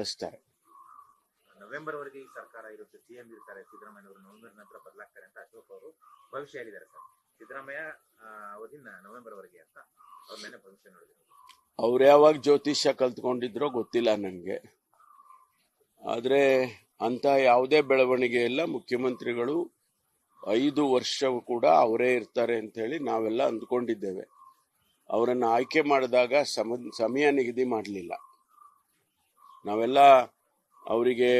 ಕಳಿಸ್ತಾರೆ. ನವೆಂಬರ್ ವರೆಗೆ ಈ ಸರ್ಕಾರ ಇರುತ್ತೆ, ಸಿಎಂ ಇರ್ತಾರೆ, ಸಿದ್ದರಾಮಯ್ಯ ಅವರು ನವೆಂಬರ್ ನಂತರ ಬದಲಾಗ್ತಾರೆ ಅಂತ ಅಶೋಕ್ ಅವರು ಭವಿಷ್ಯ ಹೇಳಿದ್ದಾರೆ ಸರ್. ಸಿದ್ದರಾಮಯ್ಯ ಅವಧಿನ ನವೆಂಬರ್ ವರೆಗೆ ಅಂತ ಅವ್ರ ಮೇಲೆ ಭವಿಷ್ಯ ನೋಡಿದ್ರು. ಅವ್ರು ಯಾವಾಗ ಜ್ಯೋತಿಷ್ಯ ಕಲ್ತ್ಕೊಂಡಿದ್ರೋ ಗೊತ್ತಿಲ್ಲ ನನಗೆ. ಆದ್ರೆ ಅಂತ ಯಾವುದೇ ಬೆಳವಣಿಗೆ ಇಲ್ಲ. ಮುಖ್ಯಮಂತ್ರಿಗಳು 5 ವರ್ಷವೂ ಕೂಡ ಅವರೇ ಇರ್ತಾರೆ ಅಂತ ಹೇಳಿ ನಾವೆಲ್ಲ ಅಂದ್ಕೊಂಡಿದ್ದೇವೆ. ಅವರನ್ನು ಆಯ್ಕೆ ಮಾಡಿದಾಗ ಸಮಯ ನಿಗದಿ ಮಾಡಲಿಲ್ಲ. ನಾವೆಲ್ಲ ಅವರಿಗೆ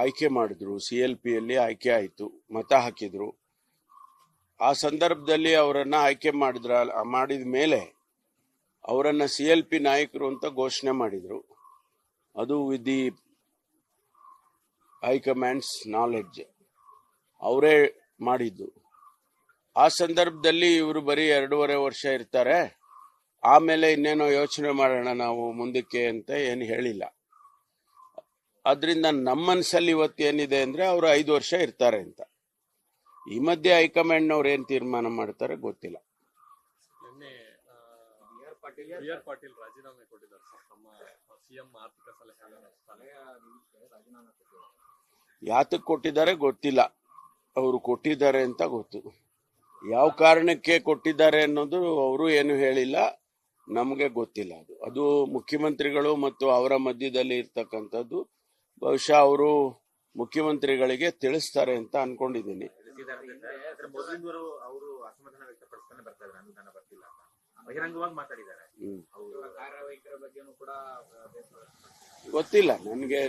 ಆಯ್ಕೆ ಮಾಡಿದ್ರು, CLPಯಲ್ಲಿ ಆಯ್ಕೆ ಆಯಿತು, ಮತ ಹಾಕಿದ್ರು. ಆ ಸಂದರ್ಭದಲ್ಲಿ ಅವರನ್ನ ಆಯ್ಕೆ ಮಾಡಿದ ಮೇಲೆ ಅವರನ್ನ CLP ನಾಯಕರು ಅಂತ ಘೋಷಣೆ ಮಾಡಿದ್ರು. ಅದು ವಿತ್ ದಿ ಹೈಕಮಾಂಡ್ಸ್ ನಾಲೆಡ್ಜ್ ಅವರೇ ಮಾಡಿದ್ದು. ಆ ಸಂದರ್ಭದಲ್ಲಿ ಇವರು ಬರೀ 2.5 ವರ್ಷ ಇರ್ತಾರೆ, ಆಮೇಲೆ ಇನ್ನೇನೋ ಯೋಚನೆ ಮಾಡೋಣ ನಾವು ಮುಂದಕ್ಕೆ ಅಂತ ಏನು ಹೇಳಿಲ್ಲ. ಆದ್ರಿಂದ ನಮ್ಮ ಮನಸ್ಸಲ್ಲಿ ಇವತ್ತೇನಿದೆ ಅಂದ್ರೆ ಅವರು 5 ವರ್ಷ ಇರ್ತಾರೆ ಅಂತ. ಈ ಮಧ್ಯೆ ಹೈಕಮಾಂಡ್ನವ್ರು ಏನ್ ತೀರ್ಮಾನ ಮಾಡ್ತಾರೆ ಗೊತ್ತಿಲ್ಲ. ಪಾಟೀಲ್ ರಾಜೀನಾಮೆ ಕೊಟ್ಟಿದ್ದಾರೆ ಸರ್, ತಮ್ಮ ಸಿಎಂ ಆರ್ಥಿಕ ಸಲಹೆ ಯಾತಕ್ಕೆ ಕೊಟ್ಟಿದ್ದಾರೆ ಗೊತ್ತಿಲ್ಲ. ಅವರು ಕೊಟ್ಟಿದ್ದಾರೆ ಅಂತ ಗೊತ್ತು. ಯಾವ ಕಾರಣಕ್ಕೆ ಕೊಟ್ಟಿದ್ದಾರೆ ಅನ್ನೋದು ಅವರು ಏನು ಹೇಳಿಲ್ಲ, ನಮಗೆ ಗೊತ್ತಿಲ್ಲ. ಅದು ಮುಖ್ಯಮಂತ್ರಿಗಳು ಮತ್ತು ಅವರ ಮಧ್ಯದಲ್ಲಿ ಇರ್ತಕ್ಕಂಥದ್ದು. ಬಹುಶಃ ಅವರು ಮುಖ್ಯಮಂತ್ರಿಗಳಿಗೆ ತಿಳಿಸ್ತಾರೆ ಅಂತ ಅನ್ಕೊಂಡಿದ್ದೀನಿ. ಅವರು ಅಸಮಾಧಾನ ವ್ಯಕ್ತಪಡಿಸ್ತಾನೆ ಬರ್ತಾ ಇದ್ದಾರೆ, ಅನುದಾನ ಬರ್ತಿಲ್ಲ ಅಂತ ಬಹಿರಂಗವಾಗಿ ಮಾತಾಡಿದ್ದಾರೆ. ಗೊತ್ತಿಲ್ಲ ನನಗೆ.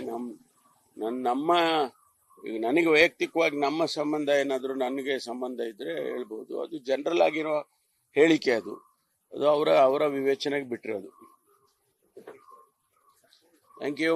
ನನಗೆ ವೈಯಕ್ತಿಕವಾಗಿ ನಮ್ಮ ಸಂಬಂಧ ಏನಾದರೂ ನನಗೆ ಸಂಬಂಧ ಇದ್ರೆ ಹೇಳ್ಬೋದು. ಅದು ಜನರಲ್ ಆಗಿರೋ ಹೇಳಿಕೆ. ಅದು ಅವರ ವಿವೇಚನೆಗೆ ಬಿಟ್ಟಿರೋದು. Thank you.